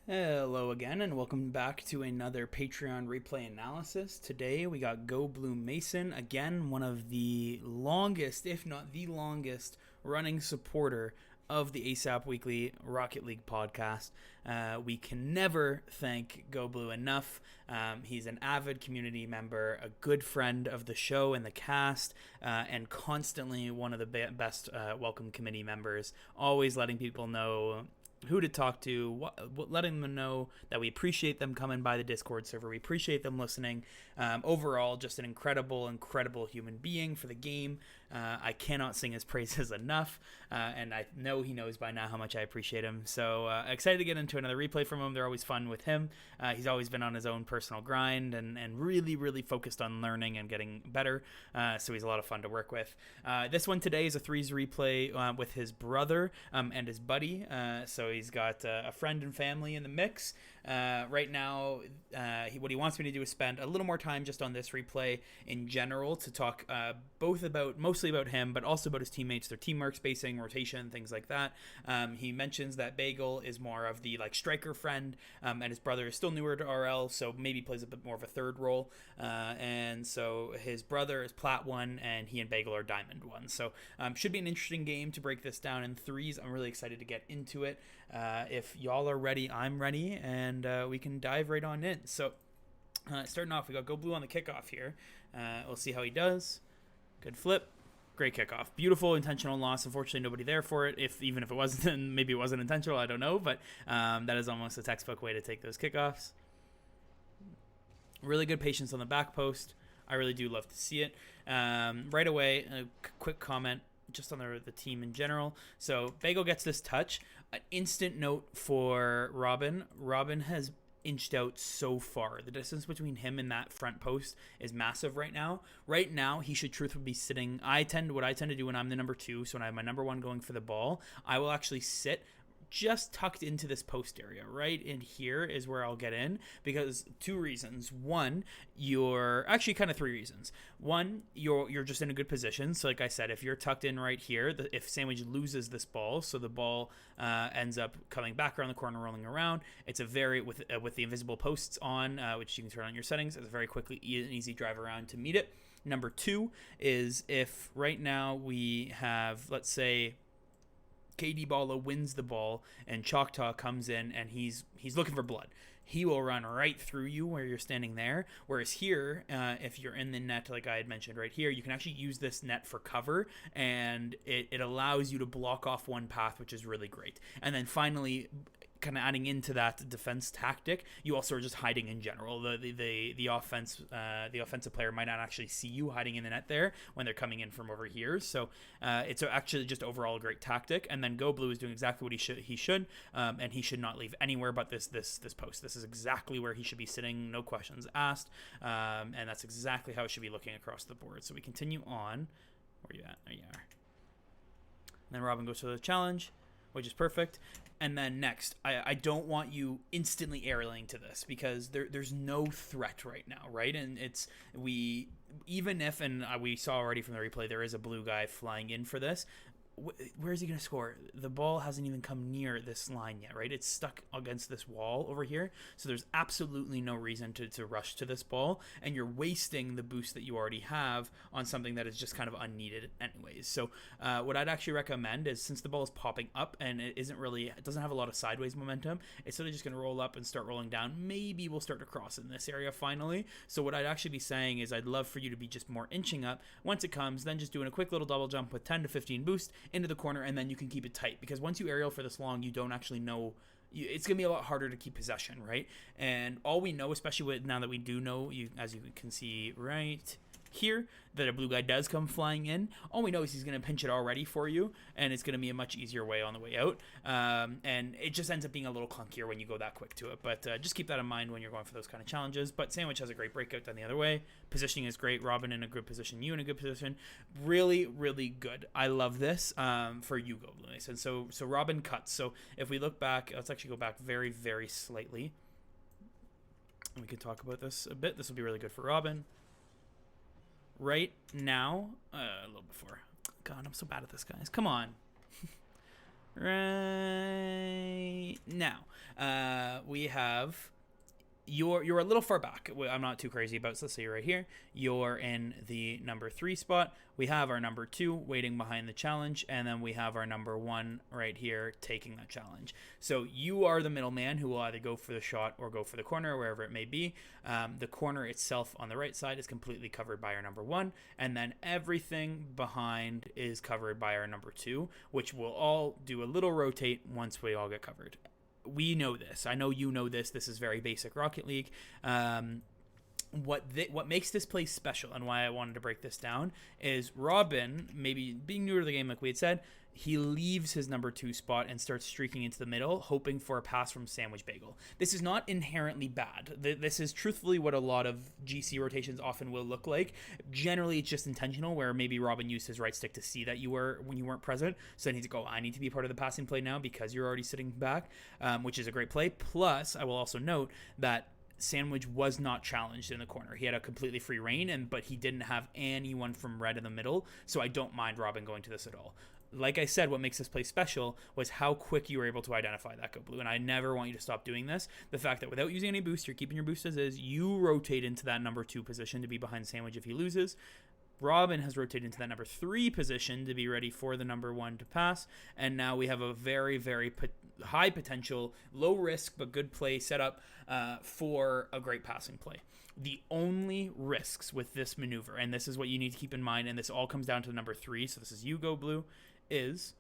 Hello again, and welcome back to another Patreon replay analysis. Today we got GoBlueMason, again, one of the longest, if not the longest, running supporter of the ASAP Weekly Rocket League podcast. We can never thank GoBlue enough. He's an avid community member, a good friend of the show and the cast, and constantly one of the best welcome committee members, always letting people know who to talk to, letting them know that we appreciate them coming by the Discord server. We appreciate them listening. Overall, just an incredible human being for the game. I cannot sing his praises enough, and I know he knows by now how much I appreciate him. So excited to get into another replay from him. They're always fun with him. He's always been on his own personal grind and really focused on learning and getting better. So he's a lot of fun to work with. This one today is a threes replay with his brother and his buddy. So he's got a friend and family in the mix. Right now, what he wants me to do is spend a little more time just on this replay in general to talk mostly about him, but also about his teammates, their teamwork, spacing, rotation, things like that. He mentions that Bagel is more of the striker friend, and his brother is still newer to RL, so maybe plays a bit more of a third role. And so his brother is Plat 1, and he and Bagel are Diamond 1. So should be an interesting game to break this down in threes. I'm really excited to get into it. If y'all are ready, I'm ready, and we can dive right on in. So starting off, we got GoBlue on the kickoff here. We'll see how he does. Good flip. Great kickoff. Beautiful intentional loss. Unfortunately, nobody there for it. Even if it wasn't, maybe it wasn't intentional. I don't know, but that is almost a textbook way to take those kickoffs. Really good patience on the back post. I really do love to see it. Right away, a quick comment just on the team in general. So Bagel gets this touch. An instant note for Robin. Robin has inched out so far. The distance between him and that front post is massive right now. Right now, he should truthfully be sitting. What I tend to do when I'm the number two, so when I have my number one going for the ball, I will actually sit just tucked into this post area. Right in here is where I'll get in, because two reasons. One, you're actually kind of three reasons. One, you're just in a good position. So like I said, if you're tucked in right here, if Sandwich loses this ball, so the ball ends up coming back around the corner, rolling around, it's a very, with the invisible posts on, which you can turn on your settings, it's a very quickly an easy drive around to meet it. Number two is if right now we have, let's say, KD Balla wins the ball and Choctaw comes in and he's looking for blood. He will run right through you where you're standing there. Whereas here, if you're in the net, like I had mentioned right here, you can actually use this net for cover, and it allows you to block off one path, which is really great. And then finally, kind of adding into that defense tactic, you also are just hiding in general. The offensive player might not actually see you hiding in the net there when they're coming in from over here. So it's actually just overall a great tactic. And then GoBlue is doing exactly what he should, and he should not leave anywhere but this post. This is exactly where he should be sitting, no questions asked, and that's exactly how it should be looking across the board. So we continue on. Where are you at? There you are. And then Robin goes to the challenge, which is perfect. And then next, I don't want you instantly aerialing to this, because there's no threat right now, right? And we saw already from the replay, there is a blue guy flying in for this. Where is he going to score? The ball hasn't even come near this line yet, right? It's stuck against this wall over here. So there's absolutely no reason to rush to this ball. And you're wasting the boost that you already have on something that is just kind of unneeded anyways. So what I'd actually recommend is, since the ball is popping up and it doesn't have a lot of sideways momentum, it's sort of just going to roll up and start rolling down. Maybe we'll start to cross in this area finally. So what I'd actually be saying is, I'd love for you to be just more inching up. Once it comes, then just doing a quick little double jump with 10 to 15 boost into the corner, and then you can keep it tight, because once you aerial for this long, you don't actually know. It's going to be a lot harder to keep possession, right? And all we know, especially now that we do know, as you can see right here, that a blue guy does come flying in, all we know is he's going to pinch it already for you, and it's going to be a much easier way on the way out. And it just ends up being a little clunkier when you go that quick to it. But just keep that in mind when you're going for those kind of challenges. But Sandwich has a great breakout done the other way. Positioning is great. Robin in a good position. You in a good position. Really, really good. I love this for you, GoBlueMason. So Robin cuts. So if we look back, let's actually go back very, very slightly. And we can talk about this a bit. This will be really good for Robin. Right now, a little before. God, I'm so bad at this, guys. Come on. Right now. We have you're a little far back. I'm not too crazy about, so let's say you're right here. You're in the number 3 spot. We have our number 2 waiting behind the challenge, and then we have our number 1 right here taking that challenge. So you are the middleman who will either go for the shot or go for the corner, wherever it may be. The corner itself on the right side is completely covered by our number 1, and then everything behind is covered by our number 2, which will all do a little rotate once we all get covered. We know this. I know you know this. This is very basic Rocket League. What makes this play special and why I wanted to break this down is Robin, maybe being newer to the game like we had said, he leaves his number 2 spot and starts streaking into the middle, hoping for a pass from Sandwich Bagel. This is not inherently bad. This is truthfully what a lot of GC rotations often will look like. Generally, it's just intentional, where maybe Robin used his right stick to see that you were when you weren't present. So then he's like, oh, I need to be part of the passing play now because you're already sitting back, which is a great play. Plus, I will also note that Sandwich was not challenged in the corner. He had a completely free reign, but he didn't have anyone from red in the middle, so I don't mind Robin going to this at all. Like I said, what makes this play special was how quick you were able to identify that GoBlue, and I never want you to stop doing this. The fact that without using any boost, you're keeping your boost as is, you rotate into that number 2 position to be behind Sandwich if he loses. Robin has rotated into that number 3 position to be ready for the number 1 to pass, and now we have a very, very high potential, low risk, but good play set up for a great passing play. The only risks with this maneuver, and this is what you need to keep in mind, and this all comes down to the number 3, so this is you, GoBlue, is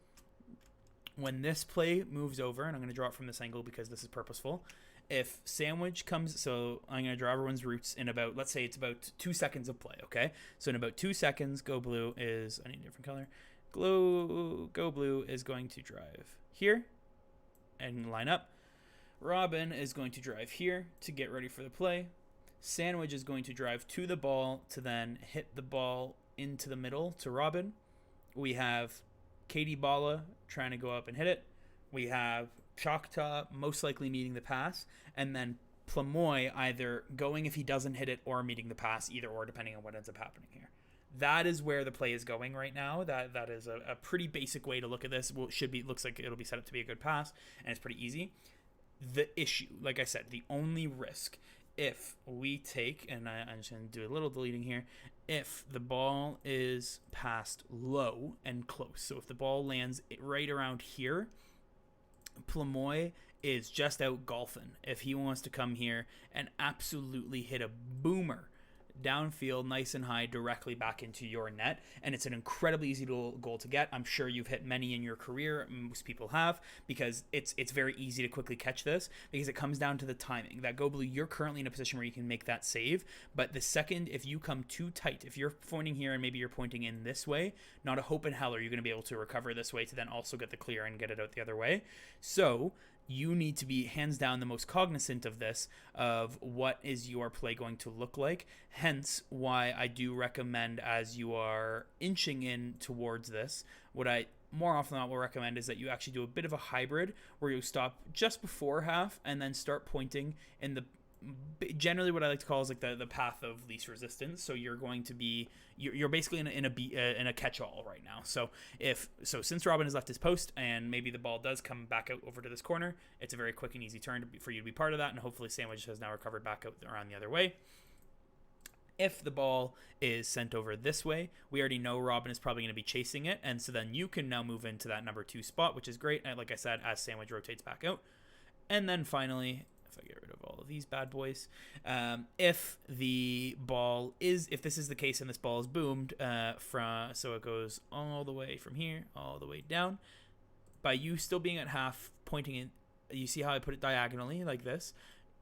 when this play moves over, and I'm going to draw it from this angle because this is purposeful. If Sandwich comes, so I'm going to draw everyone's routes in about, let's say it's about 2 seconds of play, okay? So in about 2 seconds, GoBlue is, I need a different color. GoBlue is going to drive here and line up. Robin is going to drive here to get ready for the play. Sandwich is going to drive to the ball to then hit the ball into the middle to Robin. We have Katie Bala trying to go up and hit it. We have Choctaw most likely meeting the pass, and then Plamoy either going if he doesn't hit it or meeting the pass, either or, depending on what ends up happening here. That is where the play is going right now. That is a pretty basic way to look at this. Well, looks like it'll be set up to be a good pass, and it's pretty easy. The issue, like I said, the only risk, if we take, and I'm just going to do a little deleting here, if the ball is passed low and close, so if the ball lands right around here, Plamoy is just out golfing if he wants to come here and absolutely hit a boomer downfield nice and high directly back into your net, and it's an incredibly easy goal to get. I'm sure you've hit many in your career, most people have, because it's very easy to quickly catch this, because it comes down to the timing. That GoBlue, you're currently in a position where you can make that save, but the second, if you come too tight, if you're pointing here and maybe you're pointing in this way, not a hope in hell are you going to be able to recover this way to then also get the clear and get it out the other way. So you need to be hands down the most cognizant of this, of what is your play going to look like. Hence why I do recommend, as you are inching in towards this, what I more often than not will recommend is that you actually do a bit of a hybrid where you stop just before half and then start pointing in the, generally what I like to call is like the path of least resistance. So you're going to be, you're basically in a catch-all right now. So since Robin has left his post and maybe the ball does come back out over to this corner, it's a very quick and easy turn for you to be part of that, and hopefully Sandwich has now recovered back out around the other way. If the ball is sent over this way, we already know Robin is probably going to be chasing it, and so then you can now move into that number 2 spot, which is great, and like I said, as Sandwich rotates back out. And then finally, if I get rid of all of these bad boys, if this is the case and this ball is boomed so it goes all the way from here all the way down, by you still being at half pointing in, you see how I put it diagonally like this,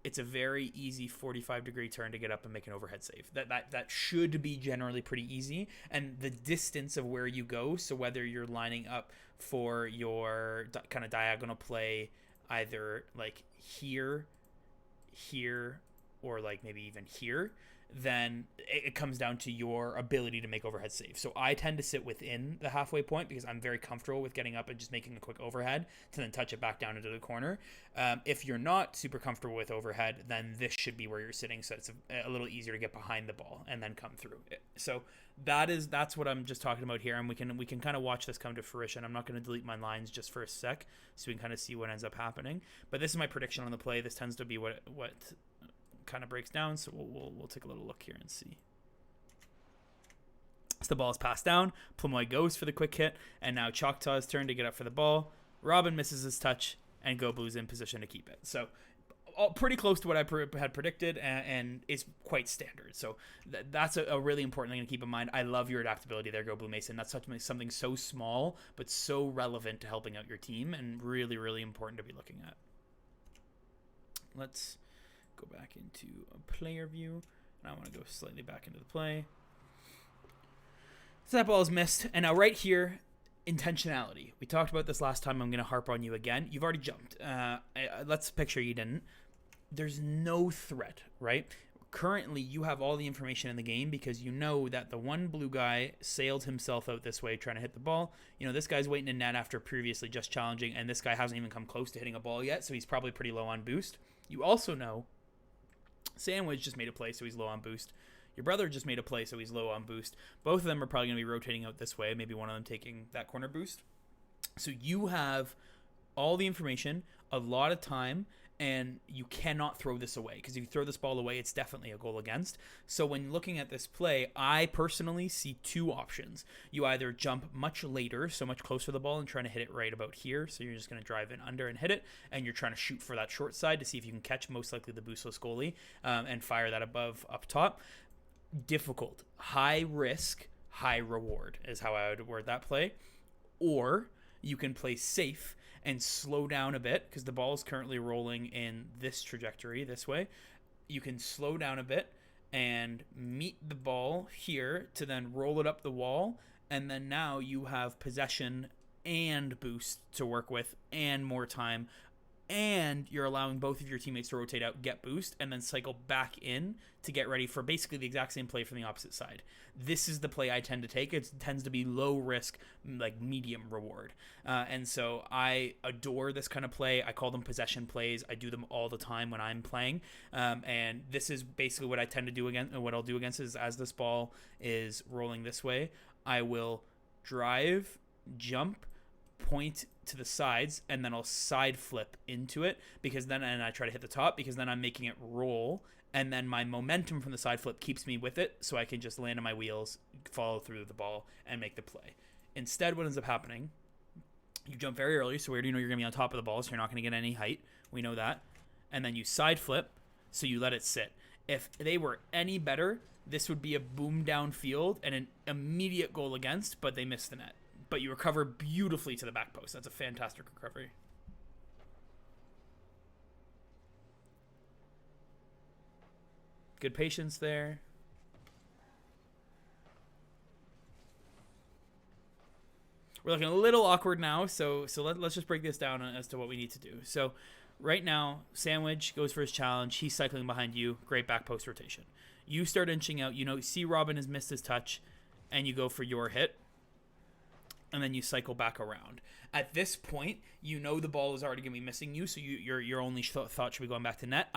it's a very easy 45-degree turn to get up and make an overhead save. That should be generally pretty easy, and the distance of where you go, so whether you're lining up for your kind of diagonal play either like here, or like maybe even here, then it comes down to your ability to make overhead saves. So I tend to sit within the halfway point because I'm very comfortable with getting up and just making a quick overhead to then touch it back down into the corner. If you're not super comfortable with overhead, then this should be where you're sitting, so it's a little easier to get behind the ball and then come through. So that's what I'm just talking about here, and we can kind of watch this come to fruition. I'm not going to delete my lines just for a sec, so we can kind of see what ends up happening. But this is my prediction on the play. This tends to be what kind of breaks down, so we'll take a little look here and see. So the ball is passed down. Plumoy goes for the quick hit, and now Choctaw's turn to get up for the ball. Robin misses his touch, and Go Blue's in position to keep it. So pretty close to what I had predicted, and is quite standard. So that's a really important thing to keep in mind. I love your adaptability there, GoBlueMason. That's something so small, but so relevant to helping out your team, and really, really important to be looking at. Let's go back into a player view, and I want to go slightly back into the play. So that ball is missed, and now right here, intentionality. We talked about this last time. I'm going to harp on you again. You've already jumped. Let's picture you didn't. There's no threat, right? Currently, you have all the information in the game because you know that the one blue guy sailed himself out this way trying to hit the ball. You know, this guy's waiting in net after previously just challenging, and this guy hasn't even come close to hitting a ball yet, so he's probably pretty low on boost. You also know Sandwich just made a play, so he's low on boost. Your brother just made a play, so he's low on boost. Both of them are probably going to be rotating out this way, maybe one of them taking that corner boost. So you have all the information, a lot of time, and you cannot throw this away, because if you throw this ball away, it's definitely a goal against. So when looking at this play, I personally see two options. You either jump much later, so much closer to the ball, and trying to hit it right about here. So you're just going to drive in under and hit it, and you're trying to shoot for that short side to see if you can catch most likely the boostless goalie and fire that above up top. Difficult, high risk, high reward is how I would word that play. Or you can play safe and slow down a bit, because the ball is currently rolling in this trajectory this way. You can slow down a bit and meet the ball here to then roll it up the wall, and then now you have possession and boost to work with and more time, and you're allowing both of your teammates to rotate out, get boost, and then cycle back in to get ready for basically the exact same play from the opposite side. This is the play I tend to take. It tends to be low risk, like medium reward. And so I adore this kind of play. I call them possession plays. I do them all the time when I'm playing. And this is basically what I tend to do against, what I'll do against is, as this ball is rolling this way, I will drive, jump, point to the sides, and then I'll side flip into it, because then, and I try to hit the top, because then I'm making it roll, and then my momentum from the side flip keeps me with it, so I can just land on my wheels, follow through the ball, and make the play. Instead, what ends up happening, you jump very early, so we already know you're going to be on top of the ball, so you're not going to get any height. We know that. And then you side flip, so you let it sit. If they were any better, this would be a boom downfield and an immediate goal against, but they missed the net. But you recover beautifully to the back post. That's a fantastic recovery. Good patience there. We're looking a little awkward now, so let's just break this down as to what we need to do. So right now, Sandwich goes for his challenge. He's cycling behind you. Great back post rotation. You start inching out. You know, see Robin has missed his touch, and you go for your hit. And then you cycle back around. At this point, you know the ball is already going to be missing you, so your only thought should be going back to net.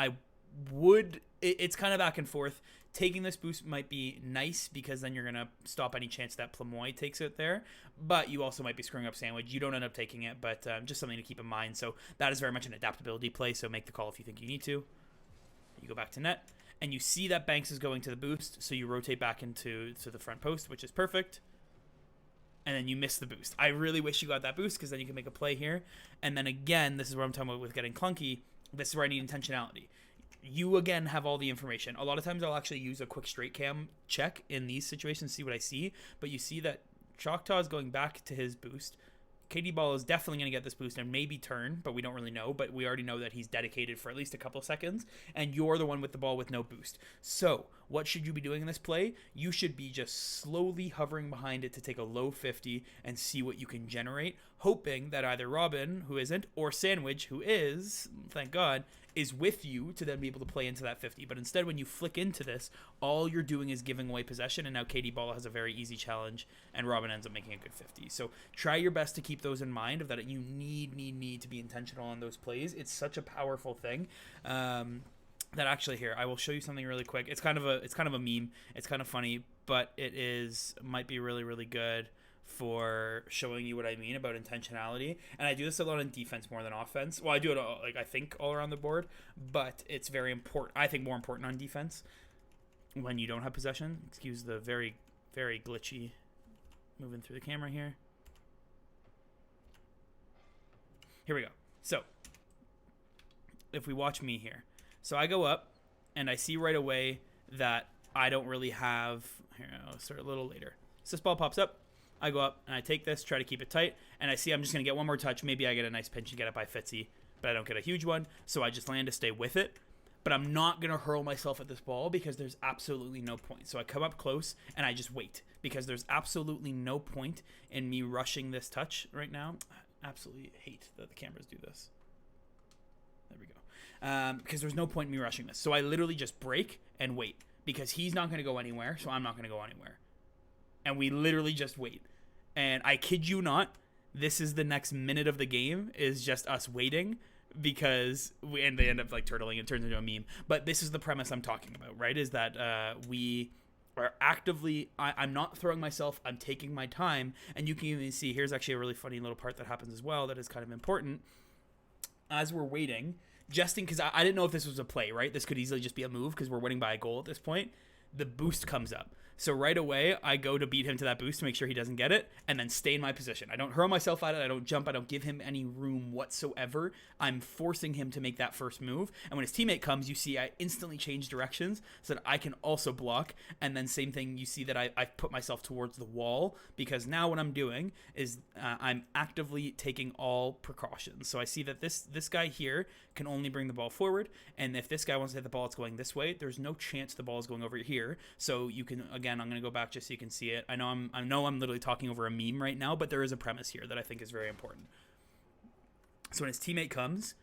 It's kind of back and forth. Taking this boost might be nice, because then you're going to stop any chance that Plumoy takes it there. But you also might be screwing up Sandwich. You don't end up taking it, but just something to keep in mind. So that is very much an adaptability play, so make the call if you think you need to. You go back to net, and you see that Banks is going to the boost, so you rotate back into the front post, which is perfect. And then you miss the boost. I really wish you got that boost, because then you can make a play here. And then again, this is what I'm talking about with getting clunky. This is where I need intentionality. You, again, have all the information. A lot of times I'll actually use a quick straight cam check in these situations, see what I see. But you see that Choctaw is going back to his boost, KD Ball is definitely going to get this boost and maybe turn, but we don't really know. But we already know that he's dedicated for at least a couple seconds, and you're the one with the ball with no boost. So what should you be doing in this play? You should be just slowly hovering behind it to take a low 50 and see what you can generate, hoping that either Robin, who isn't, or Sandwich, who is, thank God, is with you to then be able to play into that 50. But instead, when you flick into this, all you're doing is giving away possession, and now KD Ball has a very easy challenge, and Robin ends up making a good 50. So try your best to keep those in mind, of that you need to be intentional on those plays. It's such a powerful thing. That actually, here, I will show you something really quick. It's kind of a meme. It's kind of funny, but might be really, really good for showing you what I mean about intentionality. And I do this a lot in defense more than offense. Well, I do it I think all around the board, but it's very important. I think more important on defense when you don't have possession. Excuse the very, very glitchy moving through the camera here. Here we go. So if we watch me here, so I go up and I see right away that I don't really have, here, I'll start a little later. So this ball pops up. I go up and I take this, try to keep it tight, and I see I'm just going to get one more touch. Maybe I get a nice pinch and get it by Fitzy, but I don't get a huge one, so I just land to stay with it. But I'm not going to hurl myself at this ball because there's absolutely no point. So I come up close and I just wait because there's absolutely no point in me rushing this touch right now. I absolutely hate that the cameras do this. There we go. Because there's no point in me rushing this. So I literally just break and wait because he's not going to go anywhere, so I'm not going to go anywhere. And we literally just wait. And I kid you not, this is the next minute of the game is just us waiting because and they end up like turtling. It turns into a meme. But this is the premise I'm talking about, right? Is that we are actively, I'm not throwing myself, I'm taking my time. And you can even see, here's actually a really funny little part that happens as well that is kind of important. As we're waiting, because I didn't know if this was a play, right? This could easily just be a move because we're winning by a goal at this point. The boost comes up. So right away, I go to beat him to that boost to make sure he doesn't get it, and then stay in my position. I don't hurl myself at it. I don't jump. I don't give him any room whatsoever. I'm forcing him to make that first move. And when his teammate comes, you see I instantly change directions so that I can also block. And then same thing, you see that I've put myself towards the wall because now what I'm doing is I'm actively taking all precautions. So I see that this guy here can only bring the ball forward, and if this guy wants to hit the ball, it's going this way. There's no chance the ball is going over here. So you can, again, I'm going to go back just so you can see it. I know I'm literally talking over a meme right now, but there is a premise here that I think is very important. So when his teammate comes,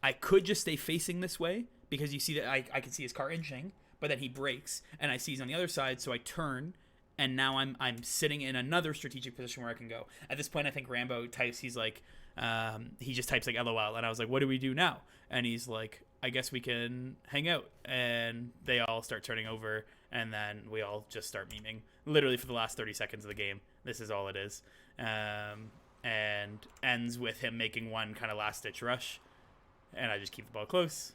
I could just stay facing this way because you see that I can see his car inching, but then he brakes and I see he's on the other side, so I turn, and now I'm sitting in another strategic position where I can go. At this point, I think Rambo types, he's like, he just types like LOL, and I was like, what do we do now? And he's like, I guess we can hang out. And they all start turning over, and then we all just start memeing literally for the last 30 seconds of the game. This is all it is. And ends with him making one kind of last-ditch rush, and I just keep the ball close,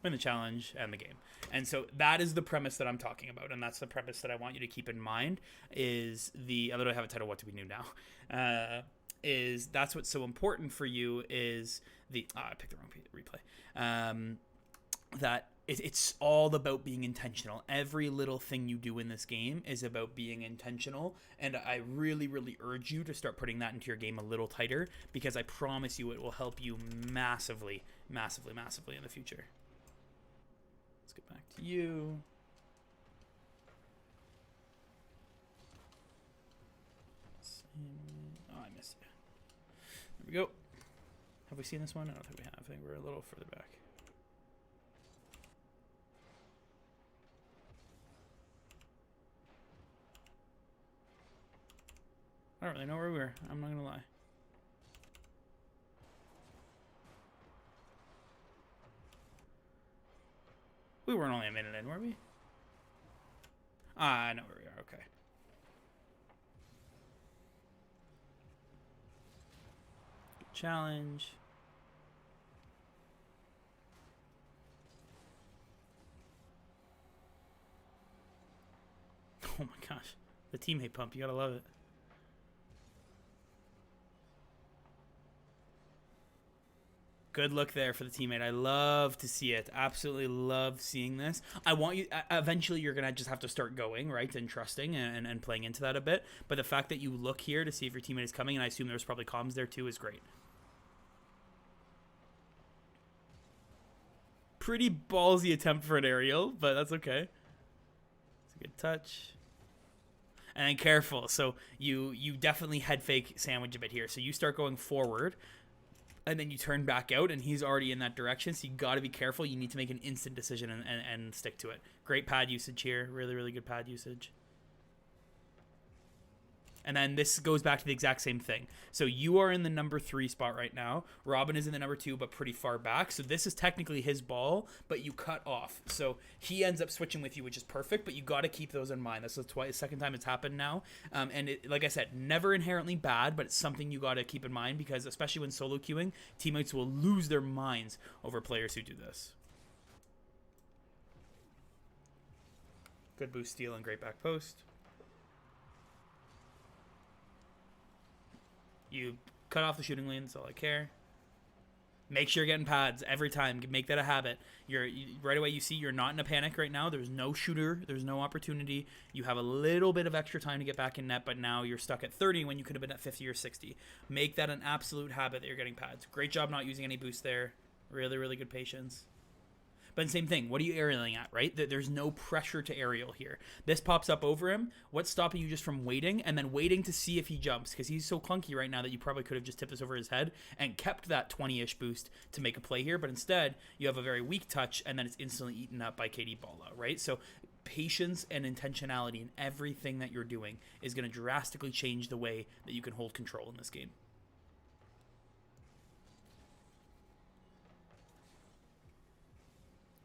win the challenge, and the game. And so that is the premise that I'm talking about, and that's the premise that I want you to keep in mind is I literally have a title, What Do We Do Now? Is that's what's so important for you is I picked the wrong replay. That it's all about being intentional. Every little thing you do in this game is about being intentional, and I really, really urge you to start putting that into your game a little tighter because I promise you it will help you massively, massively, massively in the future. Let's get back to you. Oh, I missed it. There we go. Have we seen this one? I don't think we have. I think we're a little further back. I don't really know where we were. I'm not going to lie. We weren't only a minute in, were we? I know where we are. Okay. Good challenge. Oh my gosh. The teammate pump. You got to love it. Good. Good look there for the teammate. I love to see it. Absolutely love seeing this. I want you, eventually you're going to just have to start going, right, and trusting and playing into that a bit. But the fact that you look here to see if your teammate is coming, and I assume there's probably comms there too, is great. Pretty ballsy attempt for an aerial, but that's okay. It's a good touch. And then careful. So you definitely head fake sandwich a bit here. So you start going forward, and then you turn back out, and he's already in that direction. So you got to be careful. You need to make an instant decision and stick to it. Great pad usage here. Really, really good pad usage. And then this goes back to the exact same thing. So you are in the number 3 spot right now. Robin is in the number 2, but pretty far back. So this is technically his ball, but you cut off. So he ends up switching with you, which is perfect, but you got to keep those in mind. That's the second time it's happened now. And like I said, never inherently bad, but it's something you got to keep in mind because especially when solo queuing, teammates will lose their minds over players who do this. Good boost steal and great back post. You cut off the shooting lane, that's all I care. Make sure you're getting pads every time. Make that a habit. Right away you see you're not in a panic right now. There's no shooter. There's no opportunity. You have a little bit of extra time to get back in net, but now you're stuck at 30 when you could have been at 50 or 60. Make that an absolute habit that you're getting pads. Great job not using any boost there. Really, really good patience. But same thing, what are you aerialing at, right? There's no pressure to aerial here. This pops up over him. What's stopping you just from waiting and then waiting to see if he jumps? Because he's so clunky right now that you probably could have just tipped this over his head and kept that 20-ish boost to make a play here. But instead, you have a very weak touch and then it's instantly eaten up by KD Balla, right? So patience and intentionality in everything that you're doing is going to drastically change the way that you can hold control in this game.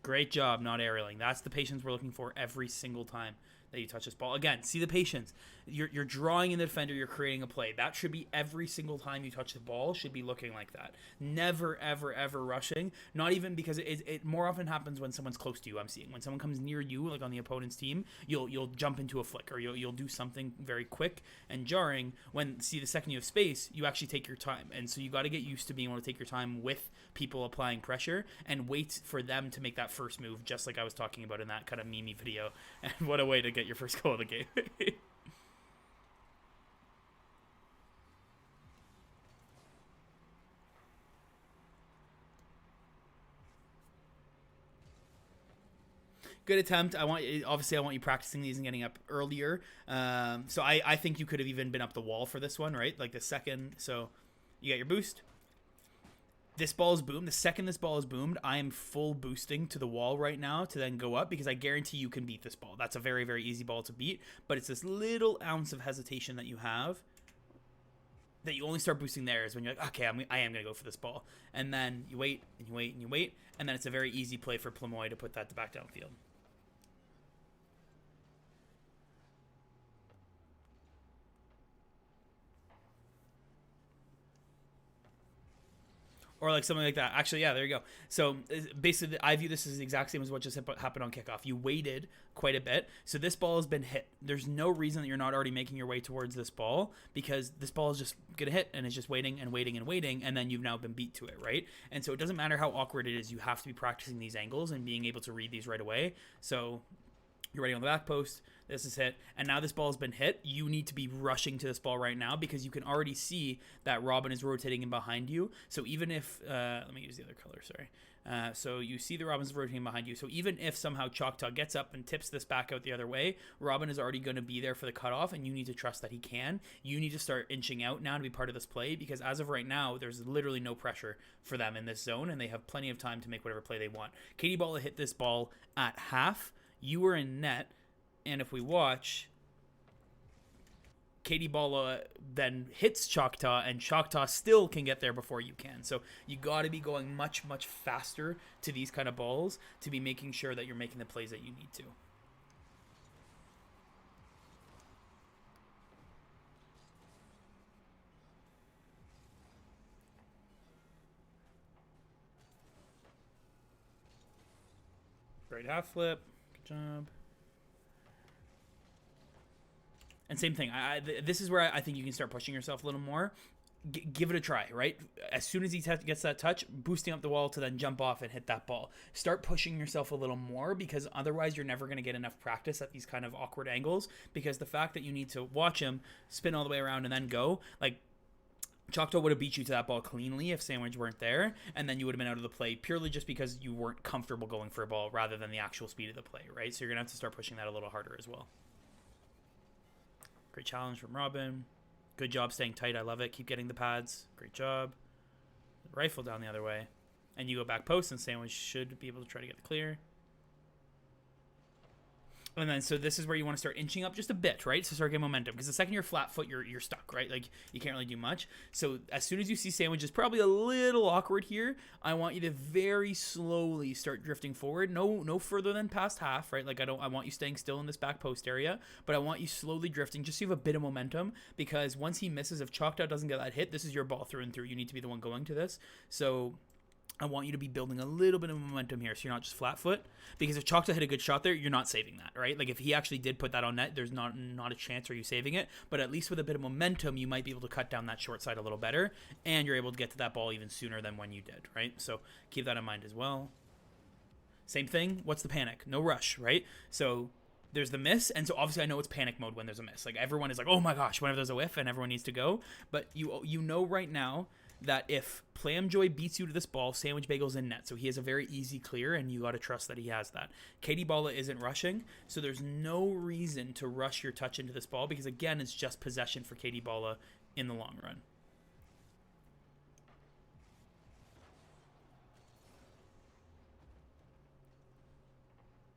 Great job not aerialing. That's the patience we're looking for every single time that you touch this ball. Again, see the patience. You're drawing in the defender. You're creating a play. That should be every single time you touch the ball should be looking like that. Never, ever, ever rushing. Not even because it more often happens when someone's close to you, I'm seeing. When someone comes near you, like on the opponent's team, you'll jump into a flick or you'll do something very quick and jarring. When, see, the second you have space, you actually take your time. And so you got to get used to being able to take your time with people applying pressure and wait for them to make that first move, just like I was talking about in that kind of meme video. And what a way to get your first goal of the game. Good attempt. Obviously I want you practicing these and getting up earlier. So I think you could have even been up the wall for this one, right? Like the second. So you got your boost. This ball is boomed. The second this ball is boomed, I am full boosting to the wall right now to then go up because I guarantee you can beat this ball. That's a very, very easy ball to beat, but it's this little ounce of hesitation that you have that you only start boosting there is when you're like, okay, I am going to go for this ball. And then you wait and you wait and you wait, and then it's a very easy play for Plamoy to put that back downfield. Or like something like that. Actually, yeah, there you go. So basically, I view this as the exact same as what just happened on kickoff. You waited quite a bit. So this ball has been hit. There's no reason that you're not already making your way towards this ball because this ball is just going to hit and it's just waiting and waiting and waiting. And then you've now been beat to it, right? And so it doesn't matter how awkward it is. You have to be practicing these angles and being able to read these right away. So you're ready on the back post. This is hit. And now this ball has been hit. You need to be rushing to this ball right now because you can already see that Robin is rotating in behind you. So even if, let me use the other color, sorry. So you see the Robin's rotating behind you. So even if somehow Choctaw gets up and tips this back out the other way, Robin is already going to be there for the cutoff and you need to trust that he can. You need to start inching out now to be part of this play because as of right now, there's literally no pressure for them in this zone and they have plenty of time to make whatever play they want. KD Balla hit this ball at half. You were in net. And if we watch, KD Balla then hits Choctaw, and Choctaw still can get there before you can. So you got to be going much, much faster to these kind of balls to be making sure that you're making the plays that you need to. Great half flip. Good job. And same thing. This is where I think you can start pushing yourself a little more. give it a try, right? As soon as he gets that touch, boosting up the wall to then jump off and hit that ball. Start pushing yourself a little more, because otherwise you're never going to get enough practice at these kind of awkward angles, because the fact that you need to watch him spin all the way around and then go, like, Choctaw would have beat you to that ball cleanly if Sandwich weren't there, and then you would have been out of the play purely just because you weren't comfortable going for a ball rather than the actual speed of the play, right? So you're going to have to start pushing that a little harder as well. Great challenge from Robin. Good job staying tight. I love it. Keep getting the pads. Great job. Rifle down the other way. And you go back post, and Sandwich should be able to try to get the clear. And then, so this is where you want to start inching up just a bit, right? So start getting momentum. Because the second you're flat foot, you're stuck, right? Like, you can't really do much. So as soon as you see Sandwich is probably a little awkward here, I want you to very slowly start drifting forward. No further than past half, right? Like, I want you staying still in this back post area, but I want you slowly drifting just so you have a bit of momentum. Because once he misses, if Choctaw doesn't get that hit, this is your ball through and through. You need to be the one going to this. So I want you to be building a little bit of momentum here, so you're not just flat foot. Because if Choctaw hit a good shot there, you're not saving that, right? Like, if he actually did put that on net, there's not a chance of you saving it. But at least with a bit of momentum, you might be able to cut down that short side a little better, and you're able to get to that ball even sooner than when you did, right? So keep that in mind as well. Same thing. What's the panic? No rush, right? So there's the miss, and so obviously I know it's panic mode when there's a miss. Like, everyone is like, oh my gosh, whenever there's a whiff, and everyone needs to go. But you know right now that if Plamjoy beats you to this ball, Sandwich Bagel's in net. So he has a very easy clear, and you got to trust that he has that. Katie Balla isn't rushing, so there's no reason to rush your touch into this ball, because, again, it's just possession for Katie Balla in the long run.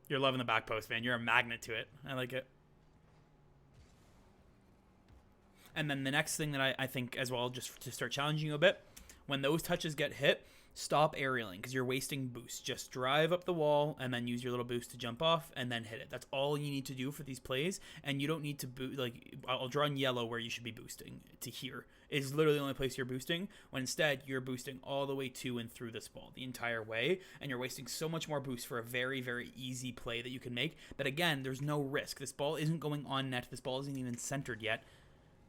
You're loving the back post, man. You're a magnet to it. I like it. And then the next thing that I think as well, just to start challenging you a bit, when those touches get hit, stop aerialing, because you're wasting boost. Just drive up the wall and then use your little boost to jump off and then hit it. That's all you need to do for these plays, and you don't need to like, I'll draw in yellow where you should be boosting to here. Is literally the only place you're boosting, when instead you're boosting all the way to and through this ball the entire way, and you're wasting so much more boost for a very, very easy play that you can make. But again, there's no risk. This ball isn't going on net. This ball isn't even centered yet.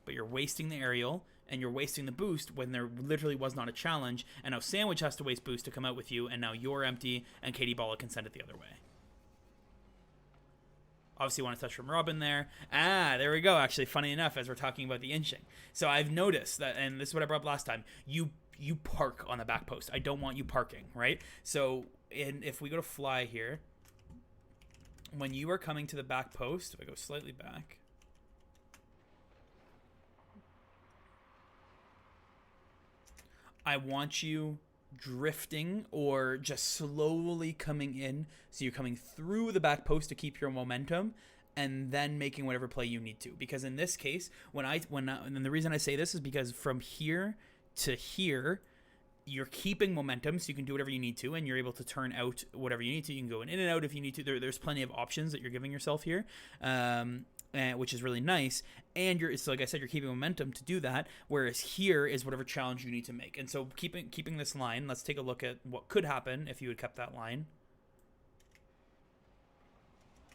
But you're wasting the aerial, and you're wasting the boost when there literally was not a challenge, and now Sandwich has to waste boost to come out with you, and now you're empty, and Katie Balla can send it the other way. Obviously, you want to touch from Robin there. There we go, actually, funny enough, as we're talking about the inching. So I've noticed that, and this is what I brought up last time, you park on the back post. I don't want you parking, right? So if we go to fly here, when you are coming to the back post, if I go slightly back, I want you drifting or just slowly coming in. So you're coming through the back post to keep your momentum, and then making whatever play you need to. Because in this case, and the reason I say this is because from here to here, you're keeping momentum, so you can do whatever you need to, and you're able to turn out whatever you need to. You can go in and out if you need to. There's plenty of options that you're giving yourself here. Which is really nice, and so like I said, you're keeping momentum to do that, whereas here is whatever challenge you need to make. And so keeping this line, let's take a look at what could happen if you had kept that line.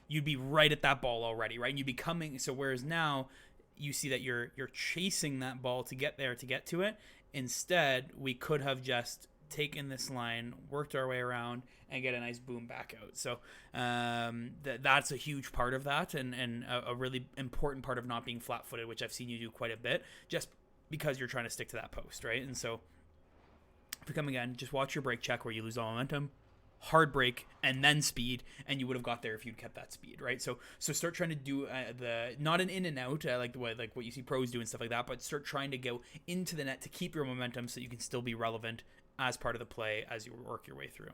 You'd be right at that ball already, right? And you'd be coming, so whereas now you see that you're chasing that ball to get there, to get to it. Instead, we could have just taken this line, worked our way around, and get a nice boom back out. So that's a huge part of that, and a really important part of not being flat-footed, which I've seen you do quite a bit, just because you're trying to stick to that post, right? And so if we come again, just watch your break check where you lose all momentum, hard break, and then speed, and you would have got there if you'd kept that speed, right? So start trying to do not an in and out like the way like what you see pros do and stuff like that, but start trying to go into the net to keep your momentum so you can still be relevant as part of the play as you work your way through.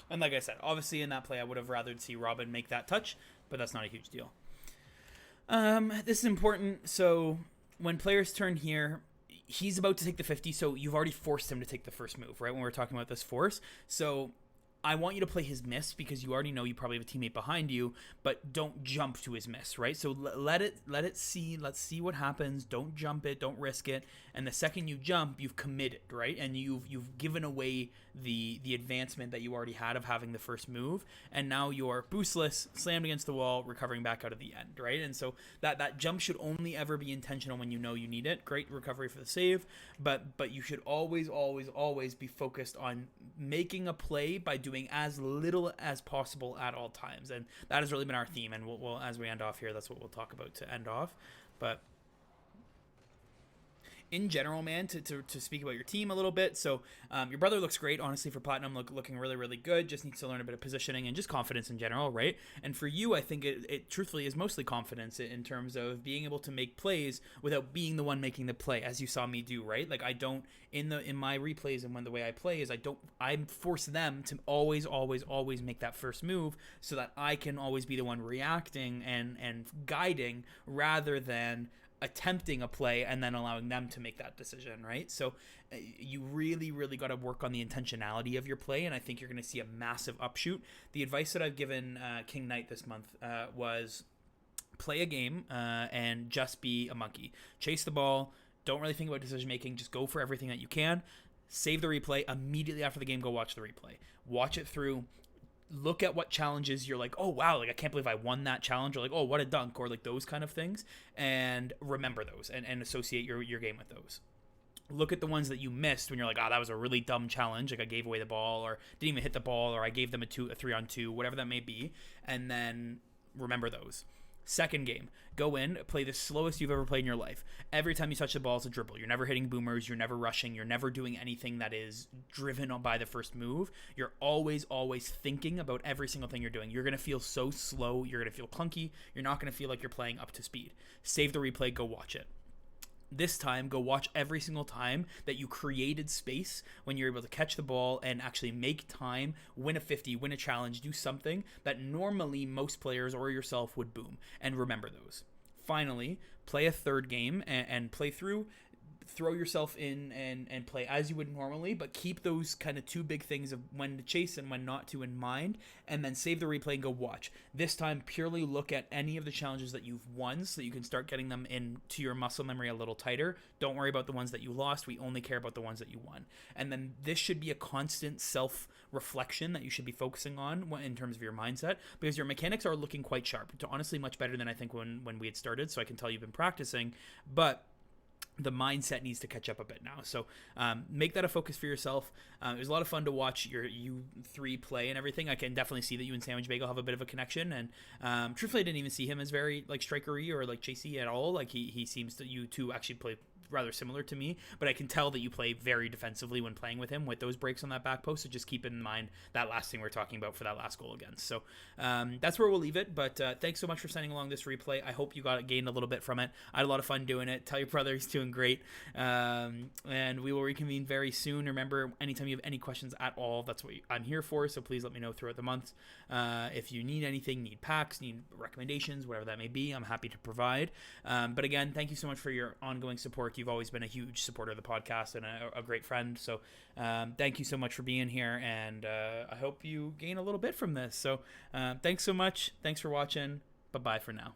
And like I said, obviously in that play, I would have rather see Robin make that touch, but that's not a huge deal. This is important. So when players turn here, he's about to take the 50, so you've already forced him to take the first move, right? When we're talking about this force. So I want you to play his miss because you already know you probably have a teammate behind you, but don't jump to his miss, right? So let's see what happens. Don't jump it, don't risk it. And the second you jump, you've committed, right? And you've given away the advancement that you already had of having the first move, and now you're boostless, slammed against the wall, recovering back out of the end, right? And so that jump should only ever be intentional when you know you need it. Great recovery for the save, but you should always be focused on making a play by doing as little as possible at all times. And that has really been our theme, and we'll as we end off here, that's what we'll talk about to end off. But in general, man, to speak about your team a little bit. So your brother looks great, honestly, for Platinum, looking really, really good. Just needs to learn a bit of positioning and just confidence in general, right? And for you, I think it truthfully is mostly confidence in terms of being able to make plays without being the one making the play, as you saw me do, right? Like I don't, in my replays and when the way I play is I force them to always make that first move so that I can always be the one reacting and guiding rather than attempting a play and then allowing them to make that decision, right? So you really got to work on the intentionality of your play, and I think you're going to see a massive upshoot. The advice that I've given King Knight this month was play a game and just be a monkey. Chase the ball. Don't really think about decision making. Just go for everything that you can. Save the replay. Immediately after the game, go watch the replay. Watch it through. Look at what challenges you're like, oh wow, like I can't believe I won that challenge, or like, oh, what a dunk, or like those kind of things, and remember those and associate your game with those. Look at the ones that you missed when you're like, that was a really dumb challenge, like I gave away the ball or didn't even hit the ball, or I gave them a 3-on-2, whatever that may be, and then remember those. Second game, go in, play the slowest you've ever played in your life. Every time you touch the ball, it's a dribble. You're never hitting boomers. You're never rushing. You're never doing anything that is driven by the first move. You're always thinking about every single thing you're doing. You're going to feel so slow. You're going to feel clunky. You're not going to feel like you're playing up to speed. Save the replay. Go watch it. This time, go watch every single time that you created space when you're able to catch the ball and actually make time, win a 50, win a challenge, do something that normally most players or yourself would boom. And remember those. Finally, play a third game and play through. Throw yourself in and play as you would normally, but keep those kind of two big things of when to chase and when not to in mind, and then save the replay and go watch. This time, purely look at any of the challenges that you've won so that you can start getting them into your muscle memory a little tighter. Don't worry about the ones that you lost. We only care about the ones that you won. And then this should be a constant self-reflection that you should be focusing on in terms of your mindset, because your mechanics are looking quite sharp. Honestly, much better than I think when we had started, so I can tell you've been practicing, but the mindset needs to catch up a bit now. So make that a focus for yourself. It was a lot of fun to watch you three play and everything. I can definitely see that you and Sandwich Bagel have a bit of a connection. And truthfully, I didn't even see him as very like strikery or like chasey at all. Like he seems to, you two actually play rather similar to me, but I can tell that you play very defensively when playing with him with those breaks on that back post. So just keep in mind that last thing we're talking about for that last goal against. So that's where we'll leave it. But thanks so much for sending along this replay. I hope you gained a little bit from it. I had a lot of fun doing it. Tell your brother he's doing great. And we will reconvene very soon. Remember, anytime you have any questions at all, that's what I'm here for. So please let me know throughout the months. If you need anything, need packs, need recommendations, whatever that may be, I'm happy to provide. But again, thank you so much for your ongoing support. You've always been a huge supporter of the podcast and a great friend. So thank you so much for being here. And I hope you gain a little bit from this. So thanks so much. Thanks for watching. Bye-bye for now.